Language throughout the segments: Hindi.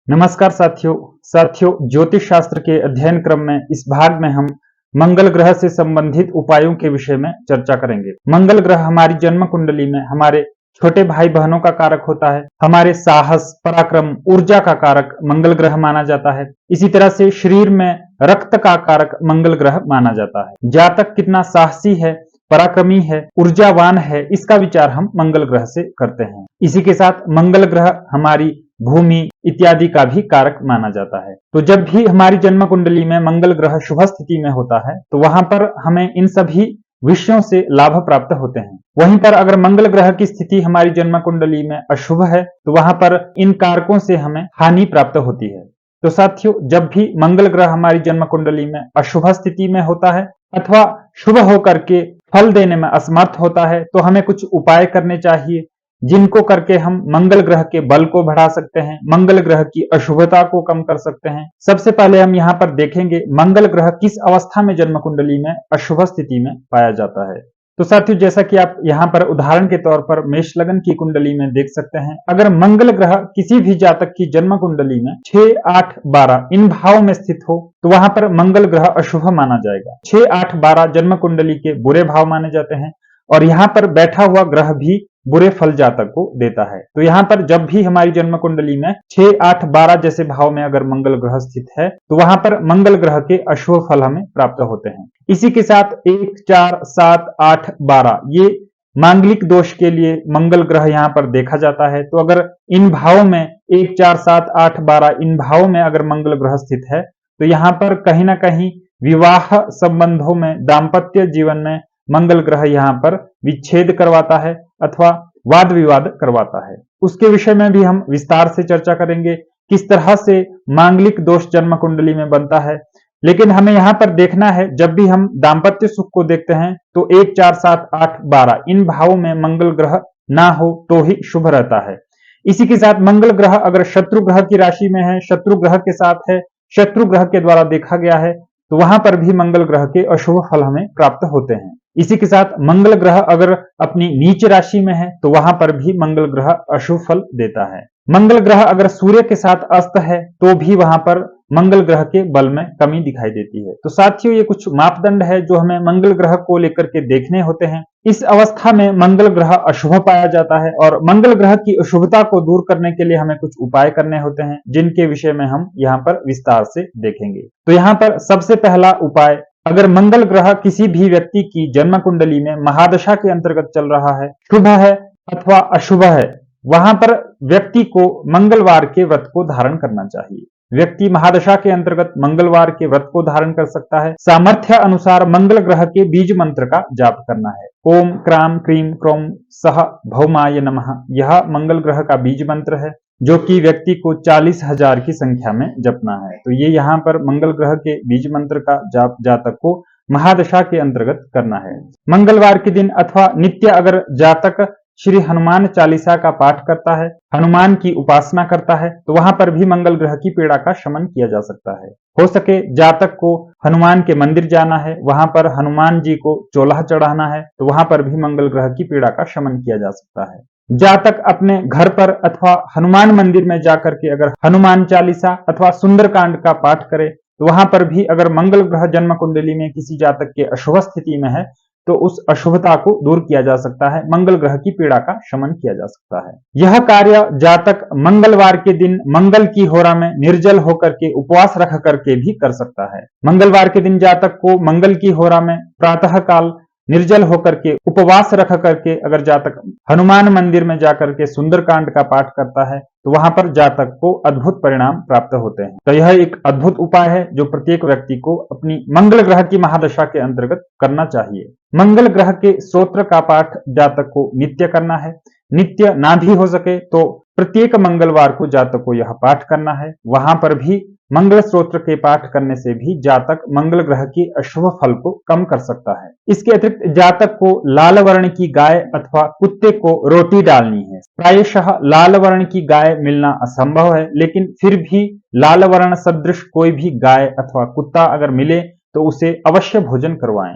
नमस्कार साथियों ज्योतिष शास्त्र के अध्ययन क्रम में इस भाग में हम मंगल ग्रह से संबंधित उपायों के विषय में चर्चा करेंगे। मंगल ग्रह हमारी जन्म कुंडली में हमारे छोटे भाई बहनों का कारक होता है। हमारे साहस, पराक्रम, ऊर्जा का कारक मंगल ग्रह माना जाता है। इसी तरह से शरीर में रक्त का कारक मंगल ग्रह माना जाता है। जातक कितना साहसी है, पराक्रमी है, ऊर्जावान है, इसका विचार हम मंगल ग्रह से करते हैं। इसी के साथ मंगल ग्रह हमारी भूमि इत्यादि का भी कारक माना जाता है। तो जब भी हमारी जन्म कुंडली में मंगल ग्रह शुभ स्थिति में होता है तो वहां पर हमें इन सभी विषयों से लाभ प्राप्त होते हैं। वहीं पर अगर मंगल ग्रह की स्थिति हमारी जन्म कुंडली में अशुभ है तो वहां पर इन कारकों से हमें हानि प्राप्त होती है। तो साथियों, जब भी मंगल ग्रह हमारी जन्म कुंडली में अशुभ स्थिति में होता है अथवा शुभ होकर के फल देने में असमर्थ होता है तो हमें कुछ उपाय करने चाहिए जिनको करके हम मंगल ग्रह के बल को बढ़ा सकते हैं, मंगल ग्रह की अशुभता को कम कर सकते हैं। सबसे पहले हम यहाँ पर देखेंगे मंगल ग्रह किस अवस्था में जन्म कुंडली में अशुभ स्थिति में पाया जाता है। तो साथियों, जैसा कि आप यहाँ पर उदाहरण के तौर पर मेष लग्न की कुंडली में देख सकते हैं, अगर मंगल ग्रह किसी भी जातक की जन्म कुंडली में 6, 8, 12 इन भाव में स्थित हो तो वहां पर मंगल ग्रह अशुभ माना जाएगा। 6, 8, 12 जन्म कुंडली के बुरे भाव माने जाते हैं और यहाँ पर बैठा हुआ ग्रह भी बुरे फल जातक को देता है। तो यहाँ पर जब भी हमारी जन्म कुंडली में 6, 8, 12 जैसे भाव में अगर मंगल ग्रह स्थित है तो वहां पर मंगल ग्रह के अशुभ फल हमें प्राप्त होते हैं। इसी के साथ 1, 4, 7, 8, 12 ये मांगलिक दोष के लिए मंगल ग्रह यहाँ पर देखा जाता है। तो अगर इन भावों में 1, 4, 7, 8, 12 इन भावों में अगर मंगल ग्रह स्थित है तो यहाँ पर कहीं ना कहीं विवाह संबंधों में, दाम्पत्य जीवन में मंगल ग्रह यहाँ पर विच्छेद करवाता है अथवा वाद विवाद करवाता है। उसके विषय में भी हम विस्तार से चर्चा करेंगे किस तरह से मांगलिक दोष जन्म कुंडली में बनता है। लेकिन हमें यहाँ पर देखना है, जब भी हम दाम्पत्य सुख को देखते हैं तो 1, 4, 7, 8, 12 इन भावों में मंगल ग्रह ना हो तो ही शुभ रहता है। इसी के साथ मंगल ग्रह अगर शत्रु ग्रह की राशि में है, शत्रु ग्रह के साथ है, शत्रु ग्रह के द्वारा देखा गया है तो वहां पर भी मंगल ग्रह के अशुभ फल हमें प्राप्त होते हैं। इसी के साथ मंगल ग्रह अगर अपनी नीच राशि में है तो वहां पर भी मंगल ग्रह अशुभ फल देता है। मंगल ग्रह अगर सूर्य के साथ अस्त है तो भी वहां पर मंगल ग्रह के बल में कमी दिखाई देती है। तो साथियों, ये कुछ मापदंड है जो हमें मंगल ग्रह को लेकर के देखने होते हैं। इस अवस्था में मंगल ग्रह अशुभ पाया जाता है और मंगल ग्रह की अशुभता को दूर करने के लिए हमें कुछ उपाय करने होते हैं जिनके विषय में हम यहाँ पर विस्तार से देखेंगे। तो यहाँ पर सबसे पहला उपाय, अगर मंगल ग्रह किसी भी व्यक्ति की जन्म कुंडली में महादशा के अंतर्गत चल रहा है, शुभ है अथवा अशुभ है, वहां पर व्यक्ति को मंगलवार के व्रत को धारण करना चाहिए। व्यक्ति महादशा के अंतर्गत मंगलवार के व्रत को धारण कर सकता है। सामर्थ्य अनुसार मंगल ग्रह के बीज मंत्र का जाप करना है। ओम क्राम क्रीम क्रोम सह भौमाय नमः, यह मंगल ग्रह का बीज मंत्र है जो कि व्यक्ति को 40,000 की संख्या में जपना है। तो ये यहाँ पर मंगल ग्रह के बीज मंत्र का जाप जातक को महादशा के अंतर्गत करना है। मंगलवार के दिन अथवा नित्य अगर जातक श्री हनुमान चालीसा का पाठ करता है, हनुमान की उपासना करता है तो वहां पर भी मंगल ग्रह की पीड़ा का शमन किया जा सकता है। हो सके जातक को हनुमान के मंदिर जाना है, वहां पर हनुमान जी को चोला चढ़ाना है तो वहां पर भी मंगल ग्रह की पीड़ा का शमन किया जा सकता है। जातक अपने घर पर अथवा हनुमान मंदिर में जाकर के अगर हनुमान चालीसा अथवा सुंदरकांड का पाठ करे तो वहां पर भी अगर मंगल ग्रह जन्म कुंडली में किसी जातक के अशुभ स्थिति में है तो उस अशुभता को दूर किया जा सकता है, मंगल ग्रह की पीड़ा का शमन किया जा सकता है। यह कार्य जातक मंगलवार के दिन मंगल की होरा में निर्जल होकर के उपवास रख करके भी कर सकता है। मंगलवार के दिन जातक को मंगल की होरा में प्रातः काल निर्जल होकर के उपवास रख करके अगर जातक हनुमान मंदिर में जाकर के सुंदरकांड का पाठ करता है तो वहां पर जातक को अद्भुत परिणाम प्राप्त होते हैं। तो यह एक अद्भुत उपाय है जो प्रत्येक व्यक्ति को अपनी मंगल ग्रह की महादशा के अंतर्गत करना चाहिए। मंगल ग्रह के स्तोत्र का पाठ जातक को नित्य करना है। नित्य ना भी हो सके तो प्रत्येक मंगलवार को जातक को यह पाठ करना है। वहां पर भी मंगल स्तोत्र के पाठ करने से भी जातक मंगल ग्रह की अशुभ फल को कम कर सकता है। इसके अतिरिक्त जातक को लाल वर्ण की गाय अथवा कुत्ते को रोटी डालनी है। प्रायशः लाल वर्ण की गाय मिलना असंभव है, लेकिन फिर भी लाल वर्ण सदृश कोई भी गाय अथवा कुत्ता अगर मिले तो उसे अवश्य भोजन करवाएं।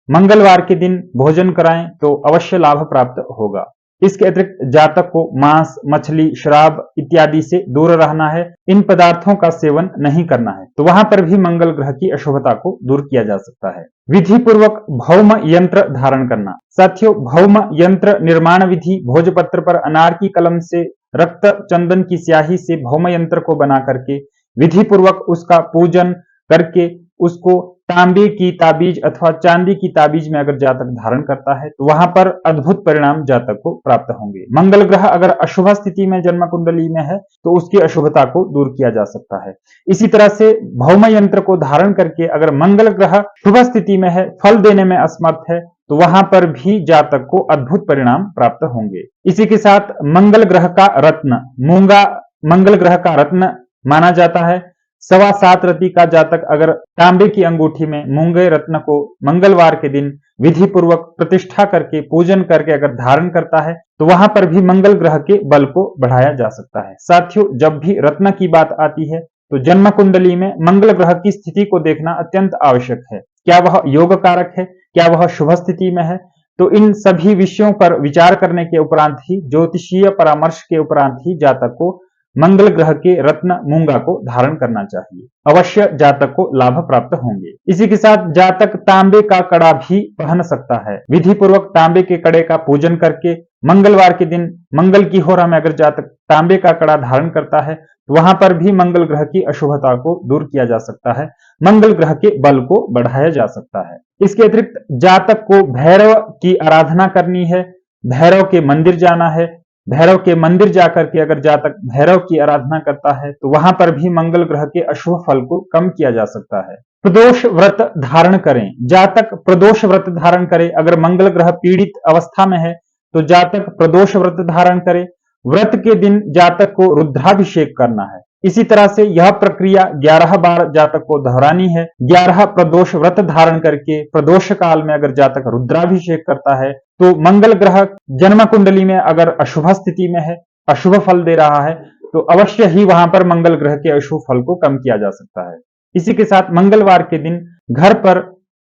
मंगलवार के दिन भोजन कराएं तो अवश्य लाभ प्राप्त होगा। इसके अतिरिक्त जातक को मांस, मछली, शराब इत्यादि से दूर रहना है। इन पदार्थों का सेवन नहीं करना है। तो वहां पर भी मंगल ग्रह की अशुभता को दूर किया जा सकता है। विधि पूर्वक भौम यंत्र धारण करना। साथियों, भौम यंत्र निर्माण विधि भोजपत्र पर अनार की कलम से रक्त चंदन की स्याही से भौम यंत्र को बना करके विधि पूर्वक उसका पूजन करके उसको तांबे की ताबीज अथवा चांदी की ताबीज में अगर जातक धारण करता है तो वहां पर अद्भुत परिणाम जातक को प्राप्त होंगे। मंगल ग्रह अगर अशुभ स्थिति में जन्म कुंडली में है तो उसकी अशुभता को दूर किया जा सकता है। इसी तरह से भौम यंत्र को धारण करके अगर मंगल ग्रह शुभ स्थिति में है, फल देने में असमर्थ है, तो वहां पर भी जातक को अद्भुत परिणाम प्राप्त होंगे। इसी के साथ मंगल ग्रह का रत्न मूंगा मंगल ग्रह का रत्न माना जाता है। 7.25 रति का जातक अगर तांबे की अंगूठी में मूंगे रत्न को मंगलवार के दिन विधि पूर्वक प्रतिष्ठा करके पूजन करके अगर धारण करता है तो वहां पर भी मंगल ग्रह के बल को बढ़ाया जा सकता है। साथियों, जब भी रत्न की बात आती है तो जन्म कुंडली में मंगल ग्रह की स्थिति को देखना अत्यंत आवश्यक है। क्या वह योग कारक है, क्या वह शुभ स्थिति में है? तो इन सभी विषयों पर विचार करने के उपरांत ही, ज्योतिषीय परामर्श के उपरांत ही जातक को मंगल ग्रह के रत्न मूंगा को धारण करना चाहिए। अवश्य जातक को लाभ प्राप्त होंगे। इसी के साथ जातक तांबे का कड़ा भी पहन सकता है। विधि पूर्वक तांबे के कड़े का पूजन करके मंगलवार के दिन मंगल की होरा में अगर जातक तांबे का कड़ा धारण करता है तो वहां पर भी मंगल ग्रह की अशुभता को दूर किया जा सकता है, मंगल ग्रह के बल को बढ़ाया जा सकता है। इसके अतिरिक्त जातक को भैरव की आराधना करनी है, भैरव के मंदिर जाना है। भैरव के मंदिर जाकर के अगर जातक भैरव की आराधना करता है तो वहां पर भी मंगल ग्रह के अशुभ फल को कम किया जा सकता है। प्रदोष व्रत धारण करें। जातक प्रदोष व्रत धारण करे। अगर मंगल ग्रह पीड़ित अवस्था में है तो जातक प्रदोष व्रत धारण करे। व्रत के दिन जातक को रुद्राभिषेक करना है। इसी तरह से यह प्रक्रिया 11 बार जातक को दोहरानी है। 11 प्रदोष व्रत धारण करके प्रदोष काल में अगर जातक रुद्राभिषेक करता है तो मंगल ग्रह जन्म कुंडली में अगर अशुभ स्थिति में है, अशुभ फल दे रहा है, तो अवश्य ही वहां पर मंगल ग्रह के अशुभ फल को कम किया जा सकता है। इसी के साथ मंगलवार के दिन घर पर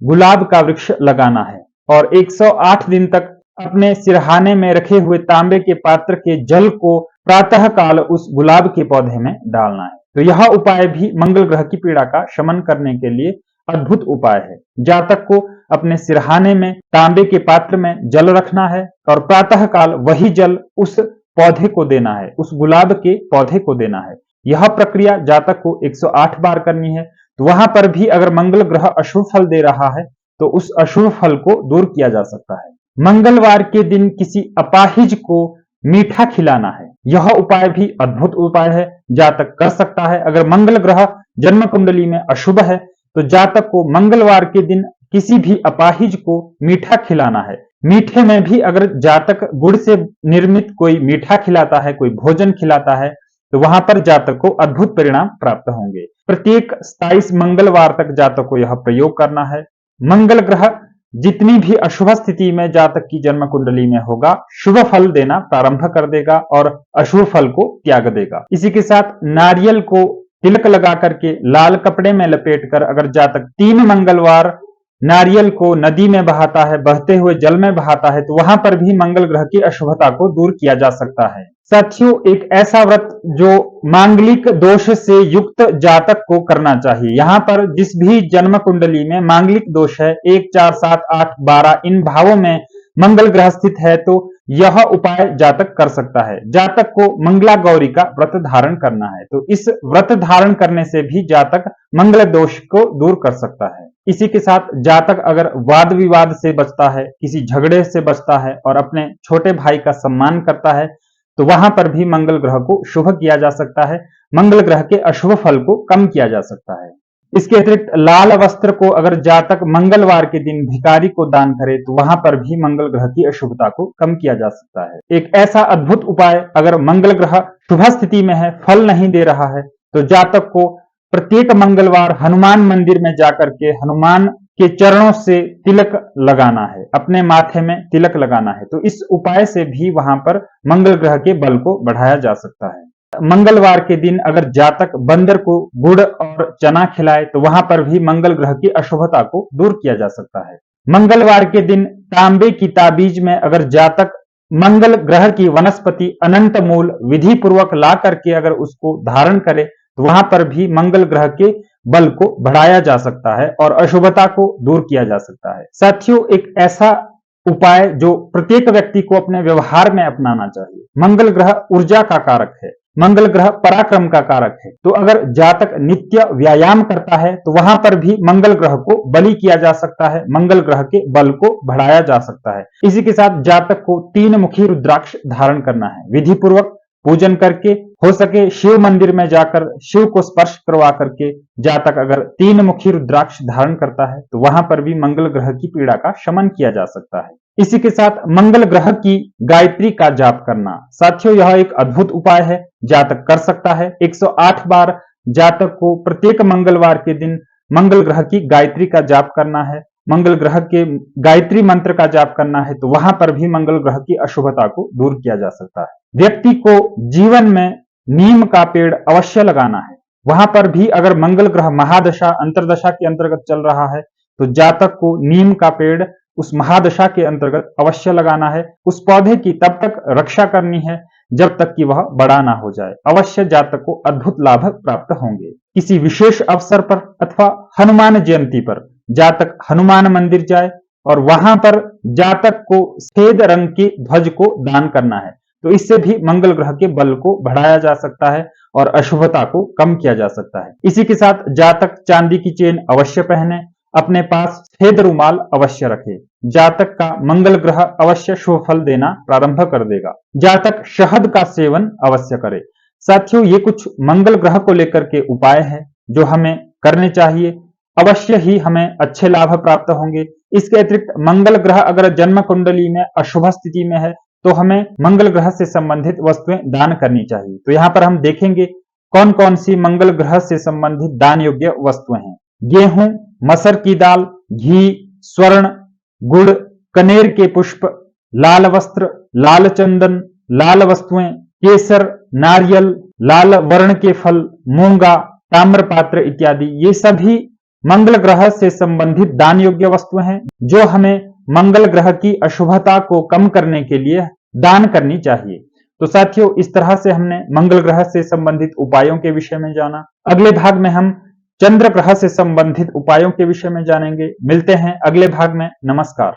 गुलाब का वृक्ष लगाना है और 108 दिन तक अपने सिरहाने में रखे हुए तांबे के पात्र के जल को प्रातः काल उस गुलाब के पौधे में डालना है। तो यह उपाय भी मंगल ग्रह की पीड़ा का शमन करने के लिए अद्भुत उपाय है। जातक को अपने सिरहाने में तांबे के पात्र में जल रखना है और प्रातः काल वही जल उस पौधे को देना है, उस गुलाब के पौधे को देना है। यह प्रक्रिया जातक को 108 बार करनी है। तो वहां पर भी अगर मंगल ग्रह अशुभ फल दे रहा है तो उस अशुभ फल को दूर किया जा सकता है। मंगलवार के दिन किसी अपाहिज को मीठा खिलाना है। यह उपाय भी अद्भुत उपाय है, जातक कर सकता है। अगर मंगल ग्रह जन्म कुंडली में अशुभ है तो जातक को मंगलवार के दिन किसी भी अपाहिज को मीठा खिलाना है। मीठे में भी अगर जातक गुड़ से निर्मित कोई मीठा खिलाता है, कोई भोजन खिलाता है, तो वहां पर जातक को अद्भुत परिणाम प्राप्त होंगे। प्रत्येक 27 मंगलवार तक जातक को यह प्रयोग करना है। मंगल ग्रह जितनी भी अशुभ स्थिति में जातक की जन्म कुंडली में होगा, शुभ फल देना प्रारंभ कर देगा और अशुभ फल को त्याग देगा। इसी के साथ नारियल को तिलक लगा करके लाल कपड़े में लपेटकर अगर जातक 3 मंगलवार नारियल को नदी में बहाता है, बहते हुए जल में बहाता है, तो वहां पर भी मंगल ग्रह की अशुभता को दूर किया जा सकता है। साथियों, एक ऐसा व्रत जो मांगलिक दोष से युक्त जातक को करना चाहिए। यहाँ पर जिस भी जन्म कुंडली में मांगलिक दोष है, 1, 4, 7, 8, 12 इन भावों में मंगल ग्रह स्थित है तो यह उपाय जातक कर सकता है। जातक को मंगला गौरी का व्रत धारण करना है। तो इस व्रत धारण करने से भी जातक मंगल दोष को दूर कर सकता है। इसी के साथ जातक अगर वाद विवाद से बचता है, किसी झगड़े से बचता है और अपने छोटे भाई का सम्मान करता है तो वहां पर भी मंगल ग्रह को शुभ किया जा सकता है, मंगल ग्रह के अशुभ फल को कम किया जा सकता है। इसके अतिरिक्त लाल वस्त्र को अगर जातक मंगलवार के दिन भिखारी को दान करे तो वहां पर भी मंगल ग्रह की अशुभता को कम किया जा सकता है। एक ऐसा अद्भुत उपाय, अगर मंगल ग्रह शुभ स्थिति में है, फल नहीं दे रहा है, तो जातक को प्रत्येक मंगलवार हनुमान मंदिर में जाकर के हनुमान के चरणों से तिलक लगाना है, अपने माथे में तिलक लगाना है। तो इस उपाय से भी वहां पर मंगल ग्रह के बल को बढ़ाया जा सकता है। मंगलवार के दिन अगर जातक बंदर को गुड़ और चना खिलाए तो वहां पर भी मंगल ग्रह की अशुभता को दूर किया जा सकता है। मंगलवार के दिन तांबे की ताबीज में अगर जातक मंगल ग्रह की वनस्पति अनंत मूल विधि पूर्वक ला करके अगर उसको धारण करे तो वहां पर भी मंगल ग्रह के बल को बढ़ाया जा सकता है और अशुभता को दूर किया जा सकता है। साथियों, एक ऐसा उपाय जो प्रत्येक व्यक्ति को अपने व्यवहार में अपनाना चाहिए। मंगल ग्रह ऊर्जा का कारक है, मंगल ग्रह पराक्रम का कारक है, तो अगर जातक नित्य व्यायाम करता है तो वहां पर भी मंगल ग्रह को बली किया जा सकता है, मंगल ग्रह के बल को बढ़ाया जा सकता है। इसी के साथ जातक को 3 मुखी रुद्राक्ष धारण करना है, विधि पूर्वक पूजन करके, हो सके शिव मंदिर में जाकर शिव को स्पर्श करवा करके जातक अगर 3 मुखी रुद्राक्ष धारण करता है तो वहां पर भी मंगल ग्रह की पीड़ा का शमन किया जा सकता है। इसी के साथ मंगल ग्रह की गायत्री का जाप करना। साथियों, यह एक अद्भुत उपाय है, जातक कर सकता है। 108 बार जातक को प्रत्येक मंगलवार के दिन मंगल ग्रह की गायत्री का जाप करना है, मंगल ग्रह के गायत्री मंत्र का जाप करना है, तो वहां पर भी मंगल ग्रह की अशुभता को दूर किया जा सकता है। व्यक्ति को जीवन में नीम का पेड़ अवश्य लगाना है, वहां पर भी अगर मंगल ग्रह महादशा अंतरदशा के अंतर्गत चल रहा है तो जातक को नीम का पेड़ उस महादशा के अंतर्गत अवश्य लगाना है। उस पौधे की तब तक रक्षा करनी है जब तक कि वह बड़ा ना हो जाए। अवश्य जातक को अद्भुत लाभ प्राप्त होंगे। किसी विशेष अवसर पर अथवा हनुमान जयंती पर जातक हनुमान मंदिर जाए और वहां पर जातक को सफेद रंग की ध्वज को दान करना है, तो इससे भी मंगल ग्रह के बल को बढ़ाया जा सकता है और अशुभता को कम किया जा सकता है। इसी के साथ जातक चांदी की चेन अवश्य पहने, अपने पास सफेद रुमाल अवश्य रखे। जातक का मंगल ग्रह अवश्य शुभ फल देना प्रारंभ कर देगा। जातक शहद का सेवन अवश्य करे। साथियों, ये कुछ मंगल ग्रह को लेकर के उपाय हैं जो हमें करने चाहिए, अवश्य ही हमें अच्छे लाभ प्राप्त होंगे। इसके अतिरिक्त मंगल ग्रह अगर जन्म कुंडली में अशुभ स्थिति में है तो हमें मंगल ग्रह से संबंधित वस्तुएं दान करनी चाहिए। तो यहां पर हम देखेंगे कौन कौन सी मंगल ग्रह से संबंधित दान योग्य वस्तुएं हैं। गेहूं, मसर की दाल, घी, स्वर्ण, गुड़, कनेर के पुष्प, लाल वस्त्र, लाल चंदन, लाल वस्तुएं, केसर, नारियल, लाल वर्ण के फल, मूंगा, ताम्रपात्र इत्यादि, ये सभी मंगल ग्रह से संबंधित दान योग्य वस्तुएं हैं जो हमें मंगल ग्रह की अशुभता को कम करने के लिए दान करनी चाहिए। तो साथियों, इस तरह से हमने मंगल ग्रह से संबंधित उपायों के विषय में जाना। अगले भाग में हम चंद्र ग्रह से संबंधित उपायों के विषय में जानेंगे। मिलते हैं अगले भाग में। नमस्कार।